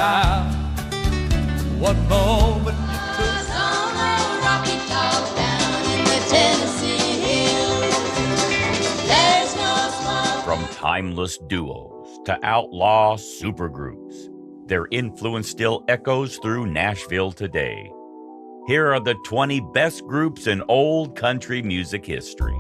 child. One moment you took us on a rocky top down in the Tennessee hills. There's no smoke. From timeless duos to outlaw supergroups, their influence still echoes through Nashville today. Here are the 20 best groups in old country music history.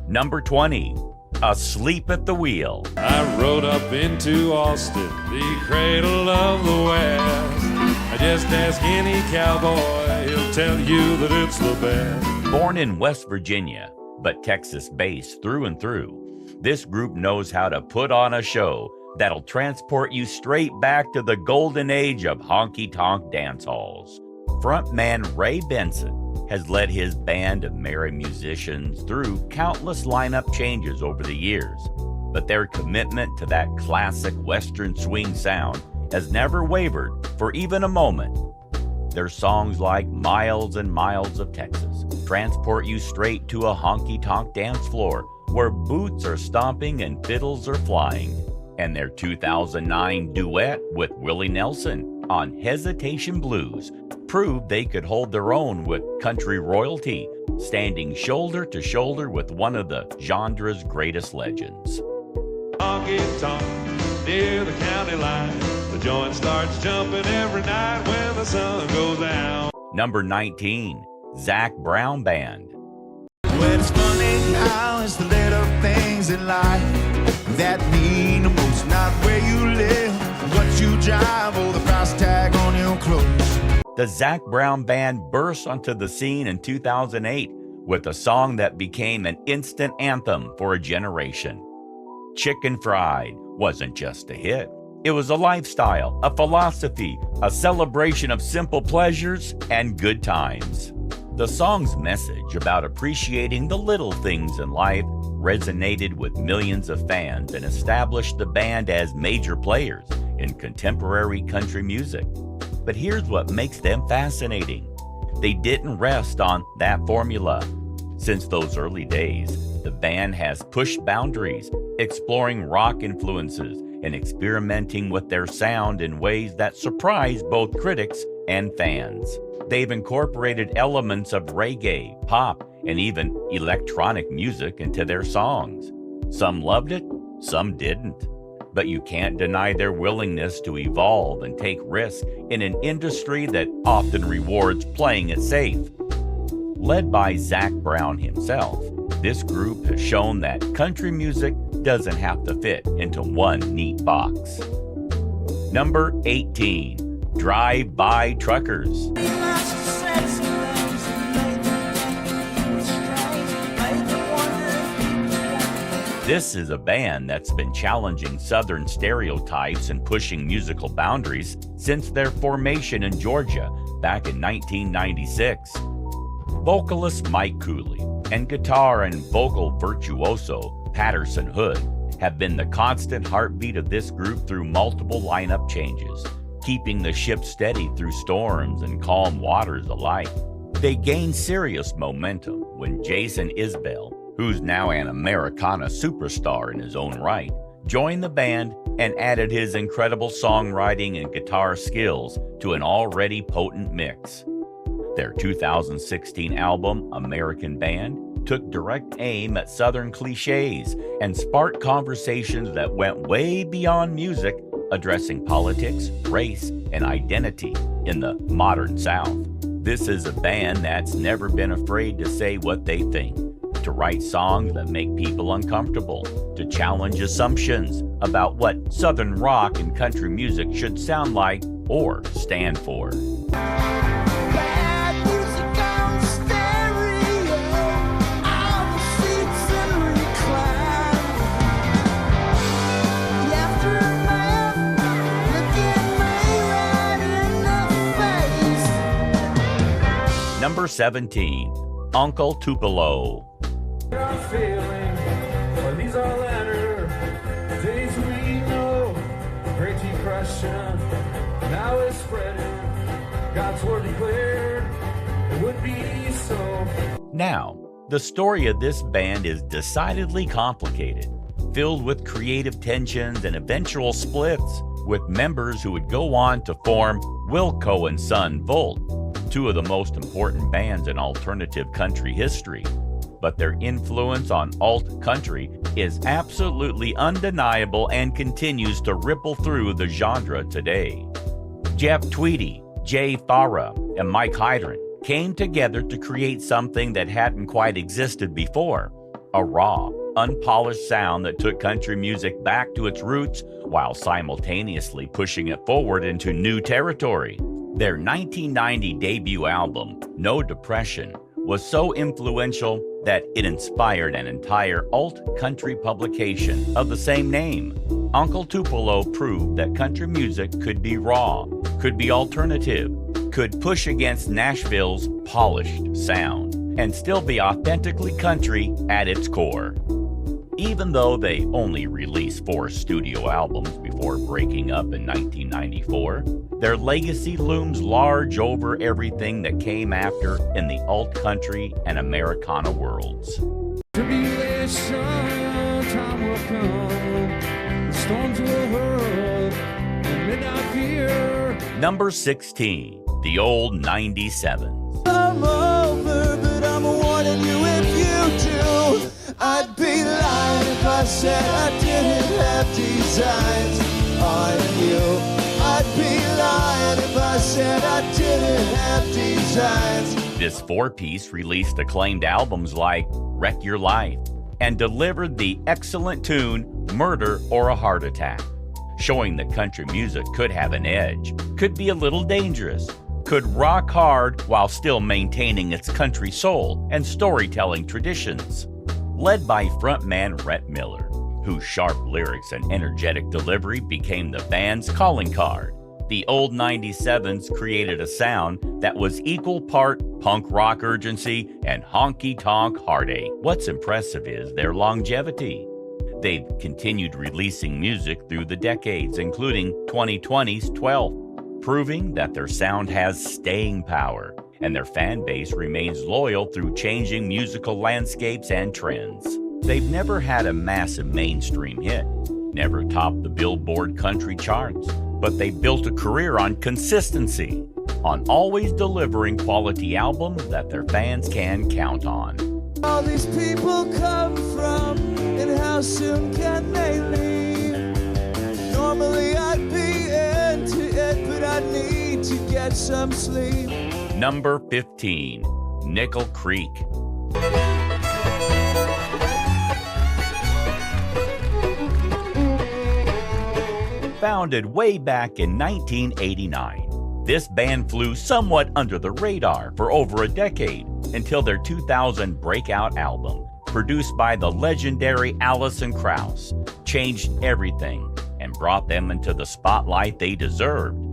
Number 20, Asleep at the Wheel. I rode up into Austin, the cradle of the West. I just ask any cowboy, he'll tell you that it's the best. Born in West Virginia, but Texas-based through and through, this group knows how to put on a show that'll transport you straight back to the golden age of honky-tonk dance halls. Frontman Ray Benson has led his band of merry musicians through countless lineup changes over the years, but their commitment to that classic Western swing sound has never wavered for even a moment. Their songs like Miles and Miles of Texas transport you straight to a honky-tonk dance floor where boots are stomping and fiddles are flying. And their 2009 duet with Willie Nelson on Hesitation Blues proved they could hold their own with country royalty, standing shoulder to shoulder with one of the genre's greatest legends. Honky tonk near the county line. The joint starts jumping every night when the sun goes down. Number 19, Zac Brown Band. Well, it's funny how it's the little things in life that mean the most, not where you live, what you drive, or the price tag on your clothes. The Zac Brown Band burst onto the scene in 2008 with a song that became an instant anthem for a generation. Chicken Fried wasn't just a hit. It was a lifestyle, a philosophy, a celebration of simple pleasures and good times. The song's message about appreciating the little things in life resonated with millions of fans and established the band as major players in contemporary country music. But here's what makes them fascinating. They didn't rest on that formula. Since those early days, the band has pushed boundaries, exploring rock influences and experimenting with their sound in ways that surprise both critics and fans. They've incorporated elements of reggae, pop, and even electronic music into their songs. Some loved it, some didn't. But you can't deny their willingness to evolve and take risks in an industry that often rewards playing it safe. Led by Zac Brown himself, this group has shown that country music doesn't have to fit into one neat box. Number 18, Drive-By Truckers. This is a band that's been challenging Southern stereotypes and pushing musical boundaries since their formation in Georgia back in 1996. Vocalist Mike Cooley and guitar and vocal virtuoso Patterson Hood have been the constant heartbeat of this group through multiple lineup changes, keeping the ship steady through storms and calm waters alike. They gained serious momentum when Jason Isbell, who's now an Americana superstar in his own right, joined the band and added his incredible songwriting and guitar skills to an already potent mix. Their 2016 album, American Band, took direct aim at Southern cliches and sparked conversations that went way beyond music, addressing politics, race, and identity in the modern South. This is a band that's never been afraid to say what they think, to write songs that make people uncomfortable, to challenge assumptions about what Southern rock and country music should sound like or stand for. Number 17, Uncle Tupelo. I'm feeling, well, these are latter days we know. Great depression now is spreading. God's word declared it would be so. Now, the story of this band is decidedly complicated, filled with creative tensions and eventual splits, with members who would go on to form Wilco and Son Volt, two of the most important bands in alternative country history. But their influence on alt country is absolutely undeniable and continues to ripple through the genre today. Jeff Tweedy, Jay Farah, and Mike Hydrant came together to create something that hadn't quite existed before, a raw, unpolished sound that took country music back to its roots while simultaneously pushing it forward into new territory. Their 1990 debut album, No Depression, was so influential that it inspired an entire alt-country publication of the same name. Uncle Tupelo proved that country music could be raw, could be alternative, could push against Nashville's polished sound, and still be authentically country at its core. Even though they only released 4 studio albums before breaking up in 1994, their legacy looms large over everything that came after in the alt-country and Americana worlds. Tribulation, time will come, the storms will hurl, and midnight fear. Number 16, the old 97s. I'm over, but I'm warning you if you do. I'd be lying if I said I didn't have designs on you. I'd be lying if I said I didn't have designs. This 4-piece released acclaimed albums like Wreck Your Life and delivered the excellent tune Murder or a Heart Attack, showing that country music could have an edge, could be a little dangerous, could rock hard while still maintaining its country soul and storytelling traditions. Led by frontman Rhett Miller, whose sharp lyrics and energetic delivery became the band's calling card, the old 97s created a sound that was equal part punk rock urgency and honky-tonk heartache. What's impressive is their longevity. They've continued releasing music through the decades, including 2020's 12th, proving that their sound has staying power, and their fan base remains loyal through changing musical landscapes and trends. They've never had a massive mainstream hit, never topped the Billboard country charts, but they built a career on consistency, on always delivering quality albums that their fans can count on. All these people come from, and how soon can they leave? Normally I'd be into it, but I need to get some sleep. Number 15, Nickel Creek. Founded way back in 1989, this band flew somewhat under the radar for over a decade until their 2000 breakout album, produced by the legendary Alison Krauss, changed everything and brought them into the spotlight they deserved.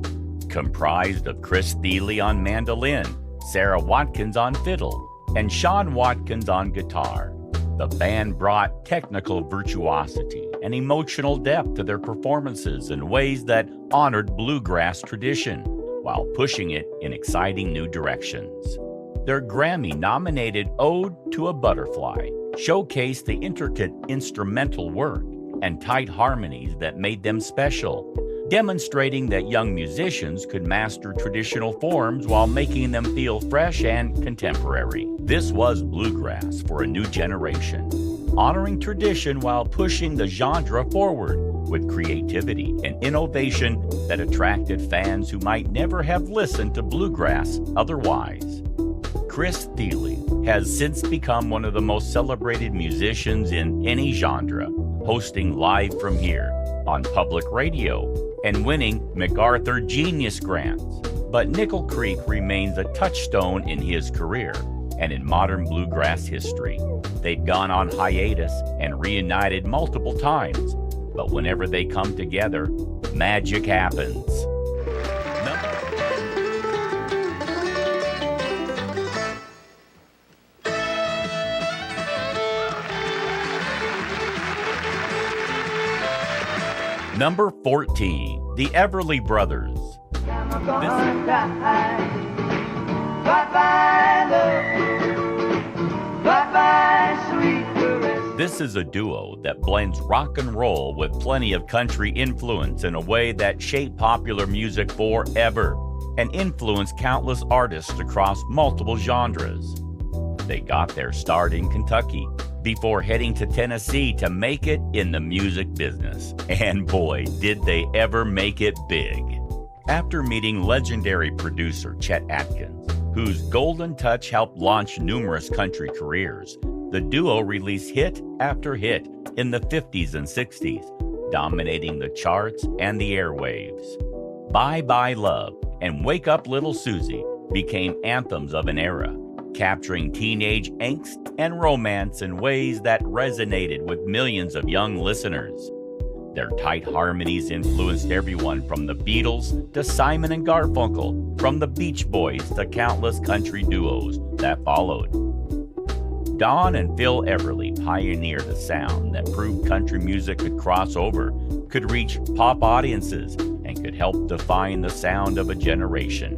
Comprised of Chris Thiele on mandolin, Sarah Watkins on fiddle, and Sean Watkins on guitar, the band brought technical virtuosity and emotional depth to their performances in ways that honored bluegrass tradition while pushing it in exciting new directions. Their Grammy-nominated Ode to a Butterfly showcased the intricate instrumental work and tight harmonies that made them special, demonstrating that young musicians could master traditional forms while making them feel fresh and contemporary. This was bluegrass for a new generation, honoring tradition while pushing the genre forward with creativity and innovation that attracted fans who might never have listened to bluegrass otherwise. Chris Thiele has since become one of the most celebrated musicians in any genre, hosting Live From Here on public radio and winning MacArthur Genius Grants. But Nickel Creek remains a touchstone in his career and in modern bluegrass history. They've gone on hiatus and reunited multiple times, but whenever they come together, magic happens. Number 14, the Everly Brothers. This is a duo that blends rock and roll with plenty of country influence in a way that shaped popular music forever and influenced countless artists across multiple genres. They got their start in Kentucky before heading to Tennessee to make it in the music business. And boy, did they ever make it big. After meeting legendary producer Chet Atkins, whose golden touch helped launch numerous country careers, the duo released hit after hit in the 50s and 60s, dominating the charts and the airwaves. Bye Bye Love and Wake Up Little Susie became anthems of an era, capturing teenage angst and romance in ways that resonated with millions of young listeners. Their tight harmonies influenced everyone from the Beatles to Simon and Garfunkel, from the Beach Boys to countless country duos that followed. Don and Phil Everly pioneered a sound that proved country music could cross over, could reach pop audiences, and could help define the sound of a generation.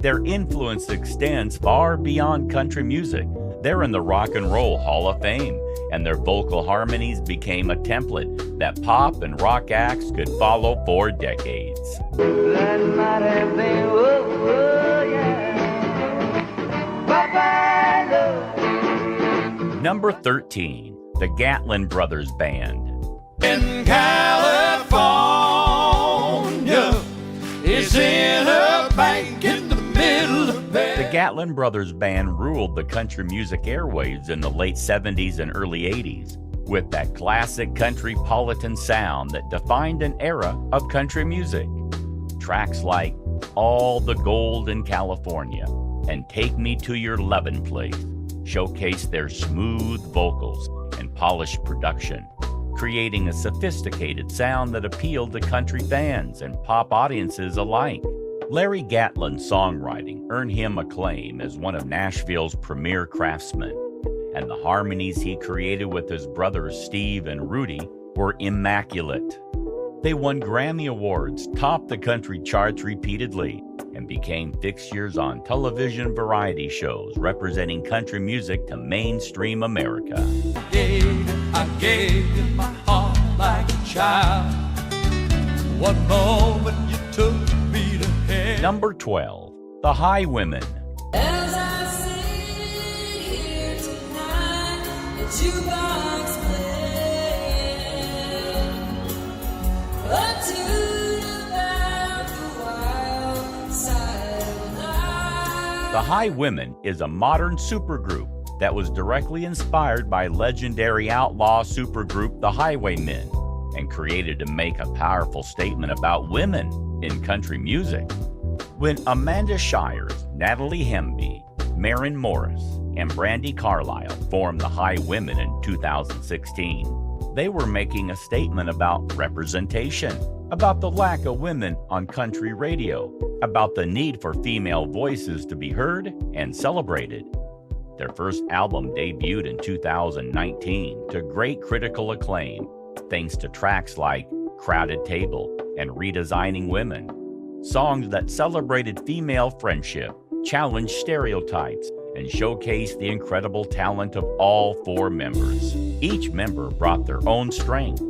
Their influence extends far beyond country music. They're in the Rock and Roll Hall of Fame, and their vocal harmonies became a template that pop and rock acts could follow for decades. That might have been, yeah. Bye-bye, love. Number 13, the Gatlin Brothers Band. In California, it's in a bank in the middle of The Gatlin Brothers Band ruled the country music airwaves in the late 70s and early 80s with that classic country-politan sound that defined an era of country music. Tracks like All the Gold in California and Take Me to Your Lovin' Place showcased their smooth vocals and polished production, creating a sophisticated sound that appealed to country fans and pop audiences alike. Larry Gatlin's songwriting earned him acclaim as one of Nashville's premier craftsmen, and the harmonies he created with his brothers Steve and Rudy were immaculate. They won Grammy Awards, topped the country charts repeatedly, and became fixtures on television variety shows representing country music to mainstream America. I gave you my heart like a child. One moment you took me to heaven. Number 12, the Highwomen. As I sit here tonight, the jukebox playing a tune about the wild side of life. The Highwomen is a modern supergroup that was directly inspired by legendary outlaw supergroup The Highwaymen and created to make a powerful statement about women in country music. When Amanda Shires, Natalie Hemby, Maren Morris, and Brandi Carlile formed the Highwomen in 2016, they were making a statement about representation, about the lack of women on country radio, about the need for female voices to be heard and celebrated. Their first album debuted in 2019 to great critical acclaim, thanks to tracks like Crowded Table and Redesigning Women, songs that celebrated female friendship, challenged stereotypes, and showcased the incredible talent of all four members. Each member brought their own strength: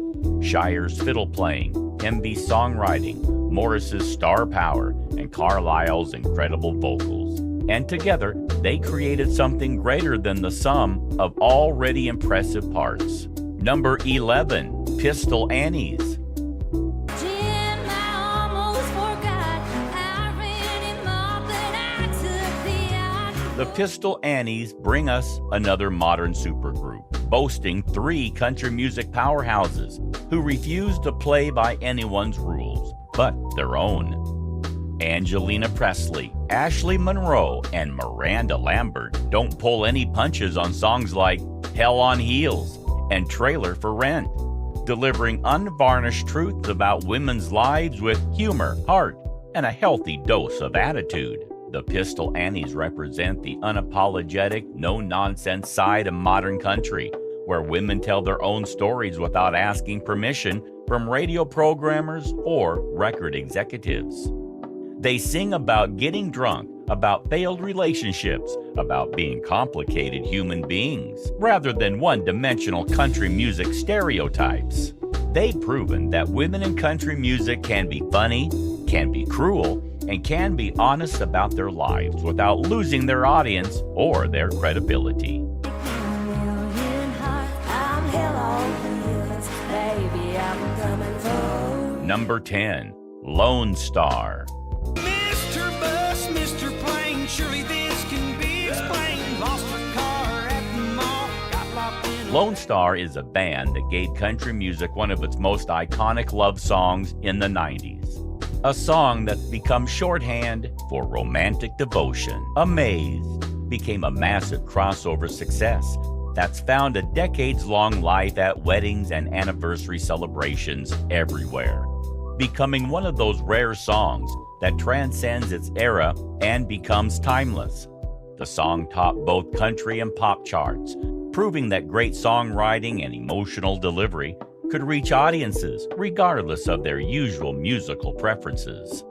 Shire's fiddle playing, Hemby's songwriting, Morris's star power, and Carlile's incredible vocals. And together, they created something greater than the sum of already impressive parts. Number 11, Pistol Annies. Jim, I almost forgot. I ran him off, but I took the yacht. The Pistol Annies bring us another modern supergroup, boasting 3 country music powerhouses who refuse to play by anyone's rules, but their own. Angelina Presley, Ashley Monroe, and Miranda Lambert don't pull any punches on songs like Hell on Heels and Trailer for Rent, delivering unvarnished truths about women's lives with humor, heart, and a healthy dose of attitude. The Pistol Annies represent the unapologetic, no-nonsense side of modern country, where women tell their own stories without asking permission from radio programmers or record executives. They sing about getting drunk about failed relationships, about being complicated human beings, rather than one-dimensional country music stereotypes. They've proven that women in country music can be funny, can be cruel, and can be honest about their lives without losing their audience or their credibility. Number 10. Lone Star. Mr. Bus, Mr. Plane, surely this can be explained. Lost her car at the mall, got locked in. Lone Star is a band that gave country music one of its most iconic love songs in the 90s. A song that's become shorthand for romantic devotion. Amazed became a massive crossover success that's found a decades-long life at weddings and anniversary celebrations everywhere, becoming one of those rare songs that transcends its era and becomes timeless. The song topped both country and pop charts, proving that great songwriting and emotional delivery could reach audiences regardless of their usual musical preferences.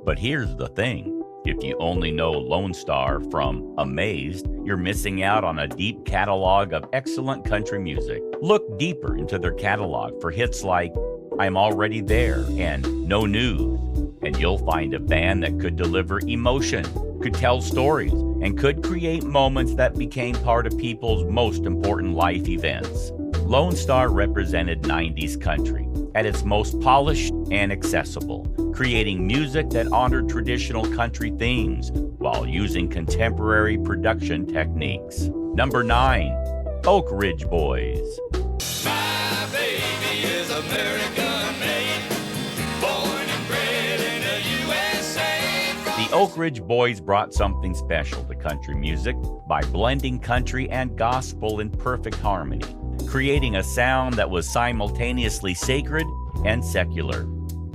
But here's the thing. If you only know Lone Star from Amazed, you're missing out on a deep catalog of excellent country music. Look deeper into their catalog for hits like I'm Already There and No News, and you'll find a band that could deliver emotion, could tell stories, and could create moments that became part of people's most important life events. Lone Star represented 90s country at its most polished and accessible, creating music that honored traditional country themes while using contemporary production techniques. Number 9. Oak Ridge Boys. My baby is American-made, born and bred in the USA. The Oak Ridge Boys brought something special to country music by blending country and gospel in perfect harmony, creating a sound that was simultaneously sacred and secular.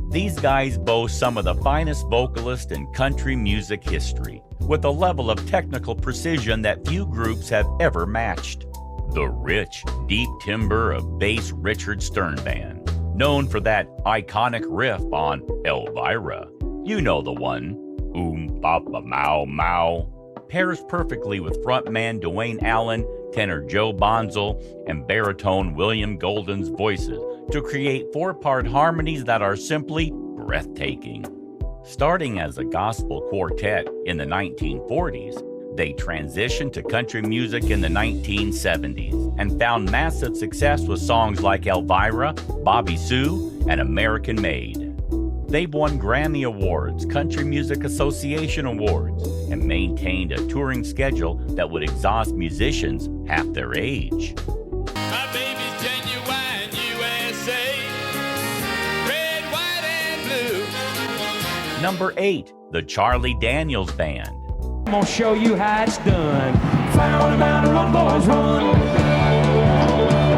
These guys boast some of the finest vocalists in country music history, with a level of technical precision that few groups have ever matched. The rich, deep timbre of bass Richard Stern Band, known for that iconic riff on Elvira. You know the one, Papa Mau Mau, pairs perfectly with frontman Dwayne Allen, tenor Joe Bonzel, and baritone William Golden's voices to create four-part harmonies that are simply breathtaking. Starting as a gospel quartet in the 1940s, they transitioned to country music in the 1970s and found massive success with songs like Elvira, Bobby Sue, and American Made. They've won Grammy Awards, Country Music Association Awards, and maintained a touring schedule that would exhaust musicians half their age. My baby's genuine USA, red, white, and blue. Number 8. The Charlie Daniels Band. I'm gonna show you how it's done. Fire on the mountain, run, boys, run.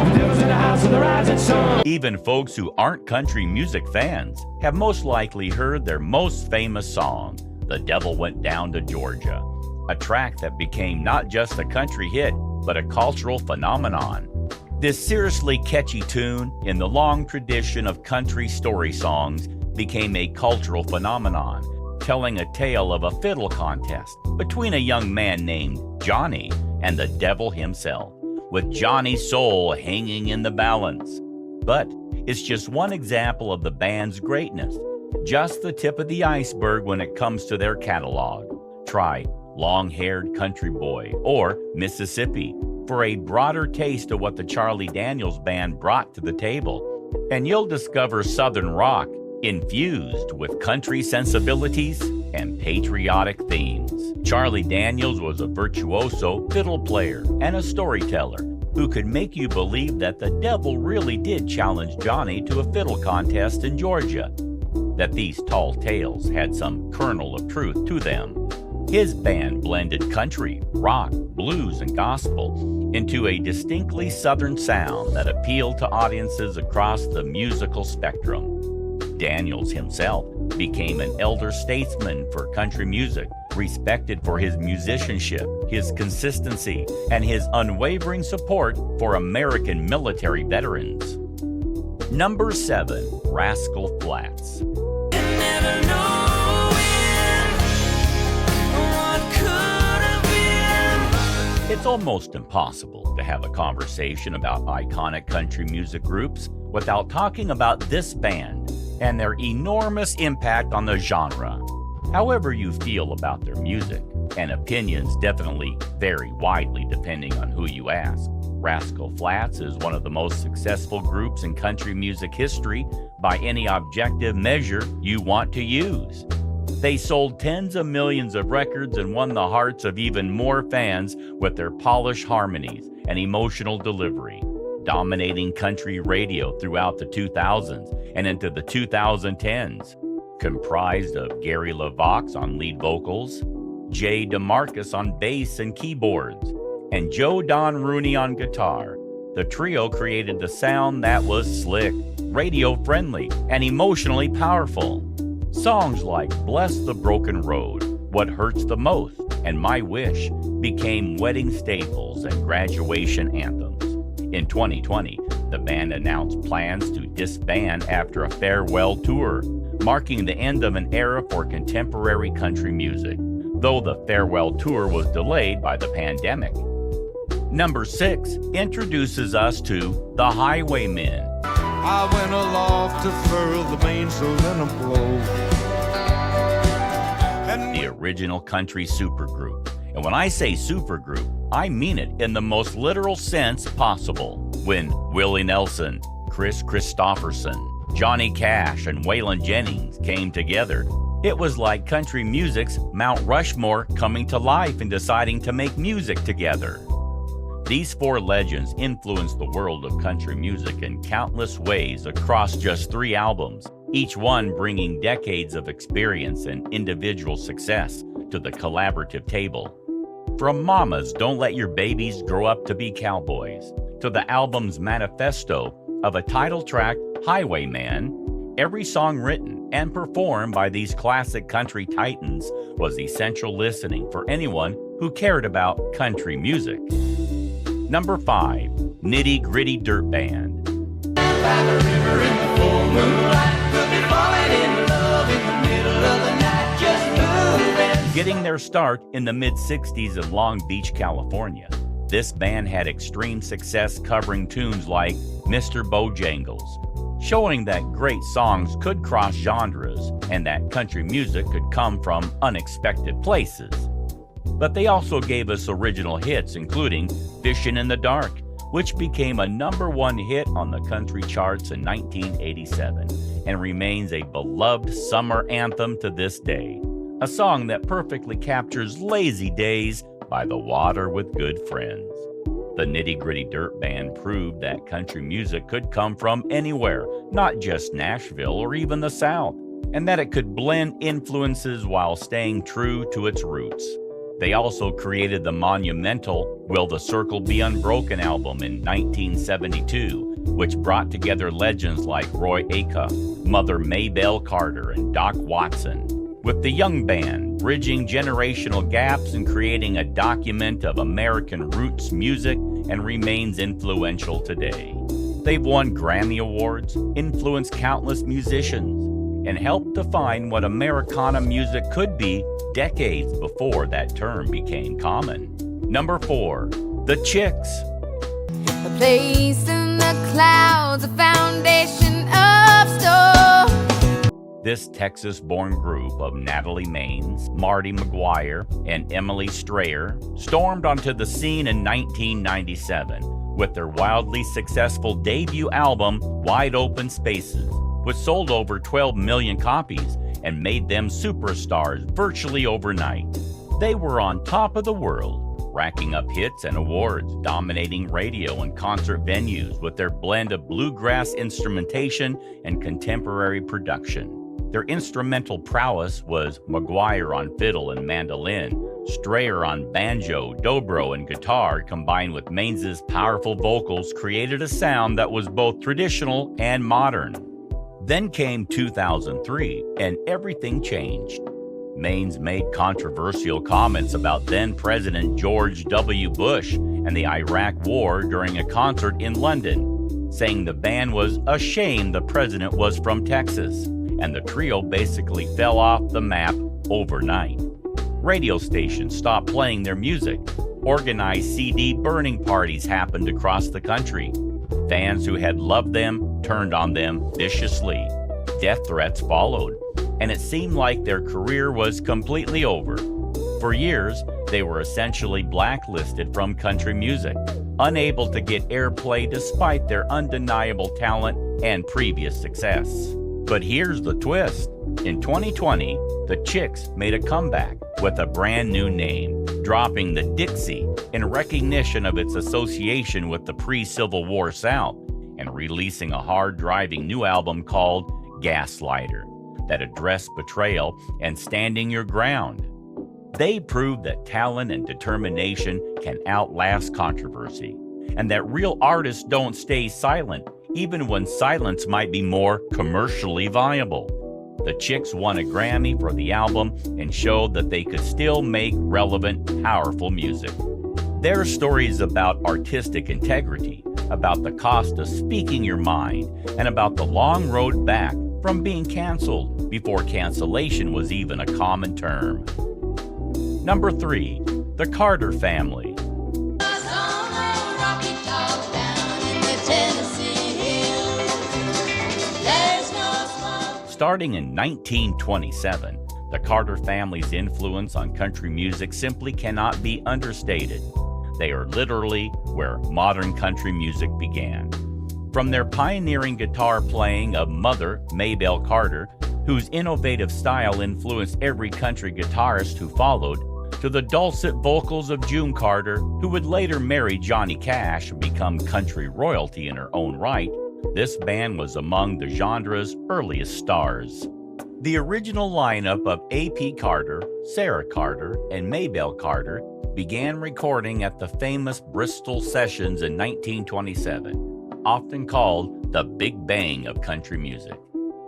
The devil's in the house of the rising sun. Even folks who aren't country music fans have most likely heard their most famous song, The Devil Went Down to Georgia, a track that became not just a country hit, but a cultural phenomenon. This seriously catchy tune, in the long tradition of country story songs, became a cultural phenomenon, telling a tale of a fiddle contest between a young man named Johnny and the devil himself, with Johnny's soul hanging in the balance. But it's just one example of the band's greatness, just the tip of the iceberg when it comes to their catalog. Try Long-Haired Country Boy or Mississippi for a broader taste of what the Charlie Daniels Band brought to the table, and you'll discover Southern rock infused with country sensibilities and patriotic themes. Charlie Daniels was a virtuoso fiddle player and a storyteller who could make you believe that the devil really did challenge Johnny to a fiddle contest in Georgia, that these tall tales had some kernel of truth to them. His band blended country, rock, blues, and gospel into a distinctly Southern sound that appealed to audiences across the musical spectrum. Daniels himself became an elder statesman for country music, respected for his musicianship, his consistency, and his unwavering support for American military veterans. Number 7. Rascal Flatts. You never know when It's almost impossible to have a conversation about iconic country music groups without talking about this band and their enormous impact on the genre. However you feel about their music, and opinions definitely vary widely depending on who you ask, Rascal Flatts is one of the most successful groups in country music history by any objective measure you want to use. They sold tens of millions of records and won the hearts of even more fans with their polished harmonies and emotional delivery, dominating country radio throughout the 2000s and into the 2010s. Comprised of Gary LaVox on lead vocals, Jay DeMarcus on bass and keyboards, and Joe Don Rooney on guitar, the trio created the sound that was slick, radio-friendly, and emotionally powerful. Songs like Bless the Broken Road, What Hurts the Most, and My Wish became wedding staples and graduation anthems. In 2020, the band announced plans to disband after a farewell tour, marking the end of an era for contemporary country music, though the farewell tour was delayed by the pandemic. Number 6 introduces us to the Highwaymen. I went aloft to furl the mainsail in a blow. The original country supergroup. And when I say supergroup, I mean it in the most literal sense possible. When Willie Nelson, Chris Christopherson, Johnny Cash, and Waylon Jennings came together, it was like country music's Mount Rushmore coming to life and deciding to make music together. These four legends influenced the world of country music in countless ways across just 3 albums, each one bringing decades of experience and individual success to the collaborative table. From Mama's Don't Let Your Babies Grow Up to Be Cowboys, to the album's manifesto of a title track, Highwayman, every song written and performed by these classic country titans was essential listening for anyone who cared about country music. Number 5, Nitty Gritty Dirt Band. By the river in the full moonlight, could be falling in love in the middle of the night, just moving. Getting their start in the mid-60s in Long Beach, California, this band had extreme success covering tunes like Mr. Bojangles, showing that great songs could cross genres and that country music could come from unexpected places. But they also gave us original hits, including Fishin' in the Dark, which became a #1 hit on the country charts in 1987 and remains a beloved summer anthem to this day. A song that perfectly captures lazy days by the water with good friends. The Nitty Gritty Dirt Band proved that country music could come from anywhere, not just Nashville or even the South, and that it could blend influences while staying true to its roots. They also created the monumental Will the Circle Be Unbroken album in 1972, which brought together legends like Roy Acuff, Mother Maybelle Carter, and Doc Watson, with the young band bridging generational gaps and creating a document of American roots music and remains influential today. They've won Grammy Awards, influenced countless musicians, and helped define what Americana music could be decades before that term became common. Number 4, The Chicks. A place in the clouds, a foundation of stone. This Texas-born group of Natalie Maines, Marty McGuire, and Emily Strayer stormed onto the scene in 1997 with their wildly successful debut album, Wide Open Spaces, which sold over 12 million copies and made them superstars virtually overnight. They were on top of the world, racking up hits and awards, dominating radio and concert venues with their blend of bluegrass instrumentation and contemporary production. Their instrumental prowess was McGuire on fiddle and mandolin, Strayer on banjo, dobro, and guitar, combined with Mains's powerful vocals, created a sound that was both traditional and modern. Then came 2003, and everything changed. Maines made controversial comments about then-President George W. Bush and the Iraq War during a concert in London, saying the band was ashamed the president was from Texas, and the trio basically fell off the map overnight. Radio stations stopped playing their music, Organized CD burning parties happened across the country. Fans who had loved them turned on them viciously. Death threats followed, and it seemed like their career was completely over. For years, they were essentially blacklisted from country music, unable to get airplay despite their undeniable talent and previous success. But here's the twist. In 2020, the Chicks made a comeback with a brand new name, dropping the Dixie in recognition of its association with the pre-Civil War South, and releasing a hard-driving new album called Gaslighter that addressed betrayal and standing your ground. They proved that talent and determination can outlast controversy, and that real artists don't stay silent, even when silence might be more commercially viable. The Chicks won a Grammy for the album and showed that they could still make relevant, powerful music. Their stories about artistic integrity, about the cost of speaking your mind, and about the long road back from being canceled before cancellation was even a common term. Number 3, the Carter Family. Starting in 1927, the Carter family's influence on country music simply cannot be understated. They are literally where modern country music began. From their pioneering guitar playing of Mother Maybelle Carter, whose innovative style influenced every country guitarist who followed, to the dulcet vocals of June Carter, who would later marry Johnny Cash and become country royalty in her own right, this band was among the genre's earliest stars. The original lineup of A.P. Carter, Sarah Carter, and Maybelle Carter began recording at the famous Bristol Sessions in 1927, often called the Big Bang of country music.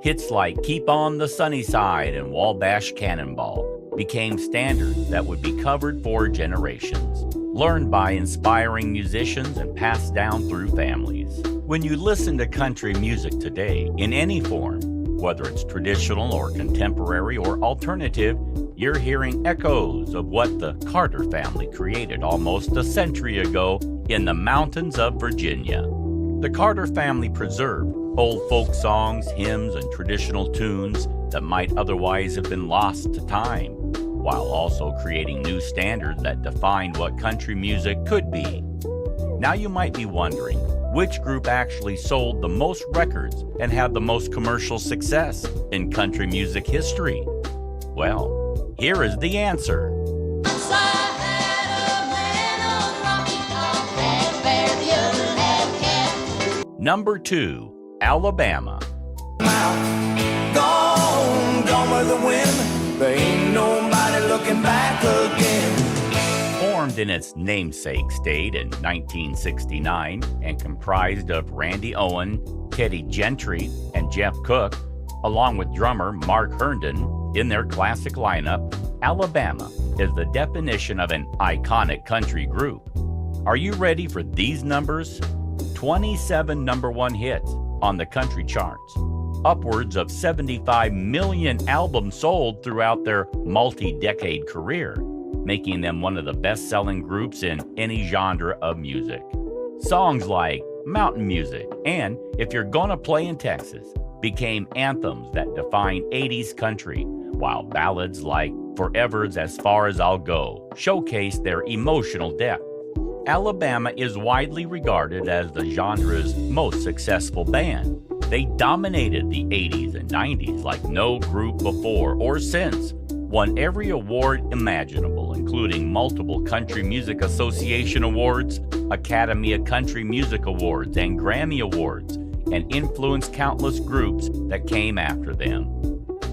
Hits like Keep on the Sunny Side and Wabash Cannonball became standards that would be covered for generations, learned by inspiring musicians and passed down through families. When you listen to country music today, in any form, whether it's traditional or contemporary or alternative, you're hearing echoes of what the Carter family created almost a century ago in the mountains of Virginia. The Carter family preserved old folk songs, hymns, and traditional tunes that might otherwise have been lost to time, while also creating new standards that defined what country music could be. Now you might be wondering, which group actually sold the most records and had the most commercial success in country music history? Well, here is the answer. Number 2, Alabama. Gone with the wind. There ain't nobody looking back again. Formed in its namesake state in 1969 and comprised of Randy Owen, Teddy Gentry, and Jeff Cook, along with drummer Mark Herndon in their classic lineup, Alabama is the definition of an iconic country group. Are you ready for these numbers? 27 number 1 hits on the country charts, upwards of 75 million albums sold throughout their multi-decade career, making them one of the best-selling groups in any genre of music. Songs like Mountain Music and If You're Gonna Play in Texas became anthems that defined 80s country, while ballads like Forever's As Far As I'll Go showcased their emotional depth. Alabama is widely regarded as the genre's most successful band. They dominated the 80s and 90s like no group before or since, won every award imaginable, including multiple Country Music Association Awards, Academy of Country Music Awards, and Grammy Awards, and influenced countless groups that came after them.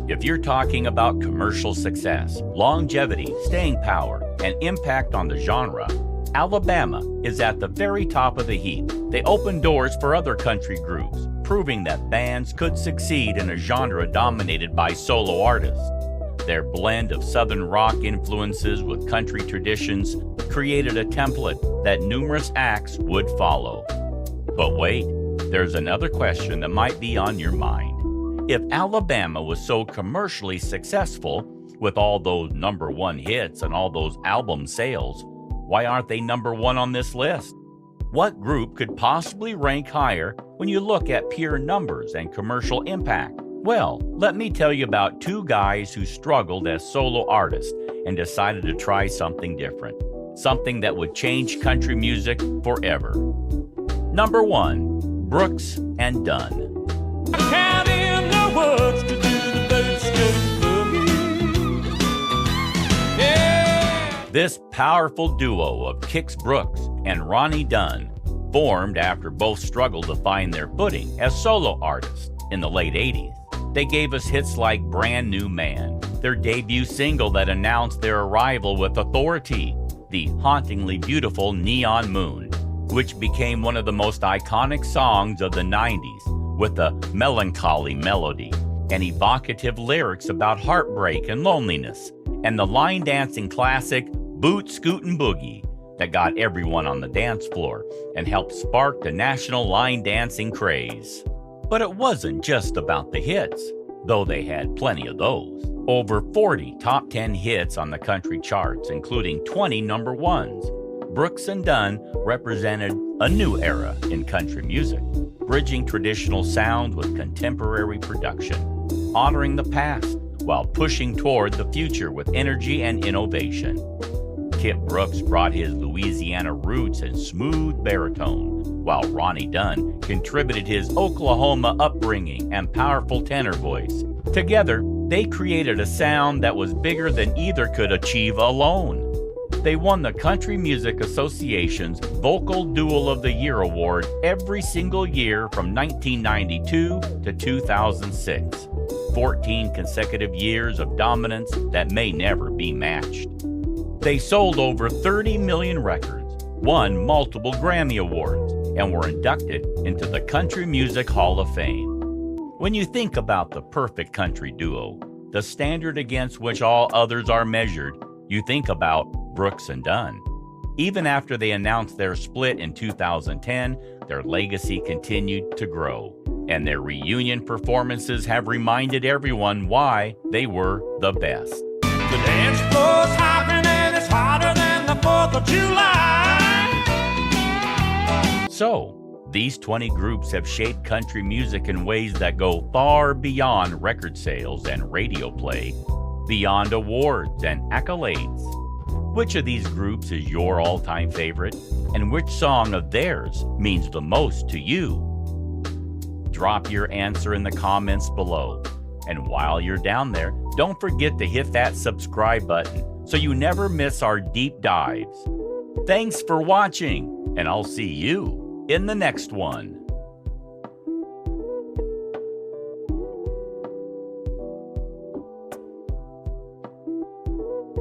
If you're talking about commercial success, longevity, staying power, and impact on the genre, Alabama is at the very top of the heap. They opened doors for other country groups, proving that bands could succeed in a genre dominated by solo artists. Their blend of Southern rock influences with country traditions created a template that numerous acts would follow. But wait, there's another question that might be on your mind. If Alabama was so commercially successful with all those number 1 hits and all those album sales, Why aren't they number one on this list? What group could possibly rank higher when you look at pure numbers and commercial impact? Well, let me tell you about two guys who struggled as solo artists and decided to try something different, something that would change country music forever. Number 1, Brooks and Dunn. Out in the woods to do the bootscoot boogie. Yeah. This powerful duo of Kix Brooks and Ronnie Dunn formed after both struggled to find their footing as solo artists in the late 80s. They gave us hits like Brand New Man, their debut single that announced their arrival with authority, the hauntingly beautiful Neon Moon, which became one of the most iconic songs of the 90s with a melancholy melody and evocative lyrics about heartbreak and loneliness, and the line dancing classic Boot Scootin' Boogie that got everyone on the dance floor and helped spark the national line dancing craze. But it wasn't just about the hits, though they had plenty of those. Over 40 top 10 hits on the country charts, including 20 number ones. Brooks and Dunn represented a new era in country music, bridging traditional sound with contemporary production, honoring the past while pushing toward the future with energy and innovation. Kip Brooks brought his Louisiana roots and smooth baritone, while Ronnie Dunn contributed his Oklahoma upbringing and powerful tenor voice. Together, they created a sound that was bigger than either could achieve alone. They won the Country Music Association's Vocal Duel of the Year award every single year from 1992 to 2006. 14 consecutive years of dominance that may never be matched. They sold over 30 million records, won multiple Grammy Awards, and were inducted into the Country Music Hall of Fame. When you think about the perfect country duo, the standard against which all others are measured, you think about Brooks and Dunn. Even after they announced their split in 2010, their legacy continued to grow, and their reunion performances have reminded everyone why they were the best. The dance floor's hopping and it's hotter than the 4th of July. So, these 20 groups have shaped country music in ways that go far beyond record sales and radio play, beyond awards and accolades. Which of these groups is your all-time favorite, and which song of theirs means the most to you? Drop your answer in the comments below. And while you're down there, don't forget to hit that subscribe button so you never miss our deep dives. Thanks for watching, and I'll see you in the next one.